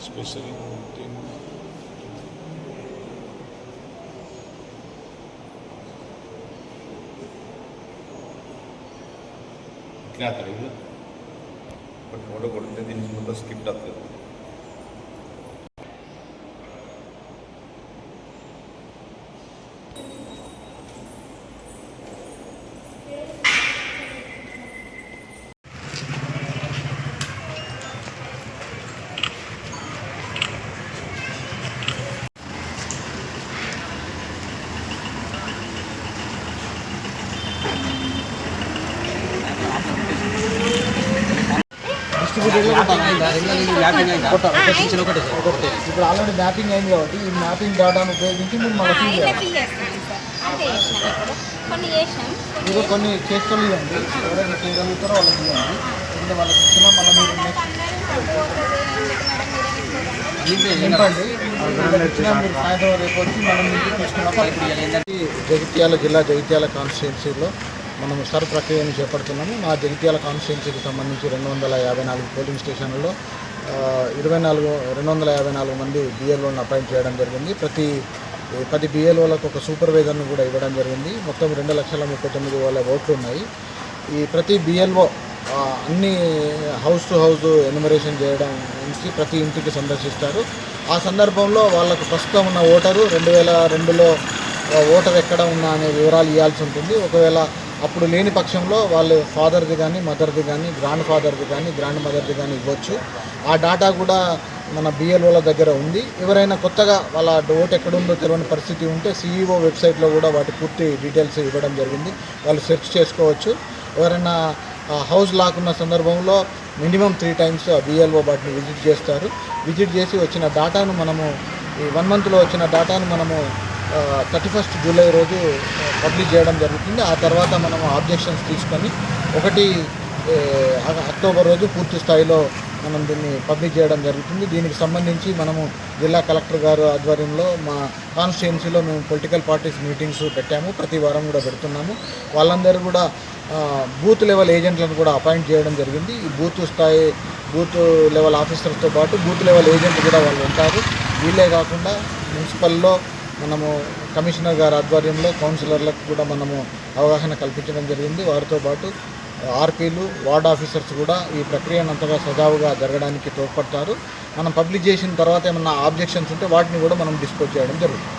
Special team ಜ್ಞಾತರು ಇಲ್ಲ but photo ಕೊಡ್ತಿದ್ದೆ ದಿನ ಮೊದಲು ಸ್ಕಿಪ್ಟ್ ಆಗ್ತದೆ. ఇప్పుడు ఆల్రెడీ మ్యాపింగ్ అయింది కాబట్టి ఈ మ్యాపింగ్ డేటాను ఉపయోగించి మీరు మళ్ళీ మీరు కొన్ని చేసుకొని ఇవ్వండి. ఎవరైనా చేయగలుగుతారో వాళ్ళకి ఇవ్వండి. ఎందుకంటే వాళ్ళకి ఇచ్చినా మళ్ళీ మీరు నింపండి. ఇచ్చినా మీరు సాయంత్రం రేపు వచ్చి మనం ఇంటికి తీసుకున్నప్పుడు జగిత్యాల జిల్లా జగిత్యాల కాన్స్టిట్యున్సీలో మనము సర్ ప్రక్రియను చేపడుతున్నాము. మా జగిత్యాల కాన్స్టిట్యున్సీకి సంబంధించి 254 పోలింగ్ స్టేషన్లలో 254 మంది బిఎల్ఓలను అపాయింట్ చేయడం జరిగింది. ప్రతి 10 బిఎల్ఓలకు ఒక సూపర్వైజర్ను కూడా ఇవ్వడం జరిగింది. మొత్తం 2,39,000 ఓట్లు ఉన్నాయి. ఈ ప్రతి బిఎల్ఓ అన్ని హౌస్ టు హౌస్ ఎన్యుమరేషన్ చేయడం నుంచి ప్రతి ఇంటికి సందర్శిస్తారు. ఆ సందర్భంలో వాళ్ళకు ప్రస్తుతం ఉన్న ఓటరు 2002లో ఓటర్ ఎక్కడ ఉన్నా అనే వివరాలు ఇవ్వాల్సి ఉంటుంది. ఒకవేళ అప్పుడు లేని పక్షంలో వాళ్ళు ఫాదర్ది కానీ మదర్ది కానీ గ్రాండ్ ఫాదర్ది కానీ గ్రాండ్ మదర్ది కానీ ఇవ్వచ్చు. ఆ డేటా కూడా మన బిఎల్ఓల దగ్గర ఉంది. ఎవరైనా కొత్తగా వాళ్ళ ఓటు ఎక్కడుందో తెలియని పరిస్థితి ఉంటే సిఈఓ వెబ్సైట్లో కూడా వాటి పూర్తి డీటెయిల్స్ ఇవ్వడం జరిగింది. వాళ్ళు సెర్చ్ చేసుకోవచ్చు. ఎవరైనా హౌస్ లాక్కున్న సందర్భంలో మినిమం 3 times బిఎల్ఓ వాటిని విజిట్ చేస్తారు. విజిట్ చేసి వచ్చిన డేటాను మనము ఈ 1 monthలో వచ్చిన డేటాను మనము 31 జూలై రోజు పబ్లిష్ చేయడం జరుగుతుంది. ఆ తర్వాత మనము ఆబ్జెక్షన్స్ తీసుకొని 1 అక్టోబర్ రోజు పూర్తి స్థాయిలో మనం దీన్ని పబ్లిష్ చేయడం జరుగుతుంది. దీనికి సంబంధించి మనము జిల్లా కలెక్టర్ గారు ఆధ్వర్యంలో మా కాన్స్టిట్యున్సీలో మేము పొలిటికల్ పార్టీస్ మీటింగ్స్ పెట్టాము. ప్రతి వారం కూడా పెడుతున్నాము. వాళ్ళందరూ కూడా బూత్ లెవెల్ ఏజెంట్లను కూడా అపాయింట్ చేయడం జరిగింది. ఈ బూత్ లెవెల్ ఆఫీసర్స్తో పాటు బూత్ లెవెల్ ఏజెంట్ కూడా వాళ్ళు ఉంటారు. వీళ్ళే కాకుండా మున్సిపల్లో మనము కమిషనర్ గారి ఆధ్వర్యంలో కౌన్సిలర్లకు కూడా మనము అవగాహన కల్పించడం జరిగింది. వారితో పాటు ఆర్పీలు వార్డ్ ఆఫీసర్స్ కూడా ఈ ప్రక్రియను అంతగా సజావుగా జరగడానికి తోడ్పడతారు. మనం పబ్లిష్ చేసిన తర్వాత ఏమన్నా ఆబ్జెక్షన్స్ ఉంటే వాటిని కూడా మనం డిస్పోజ్ చేయడం జరుగుతుంది.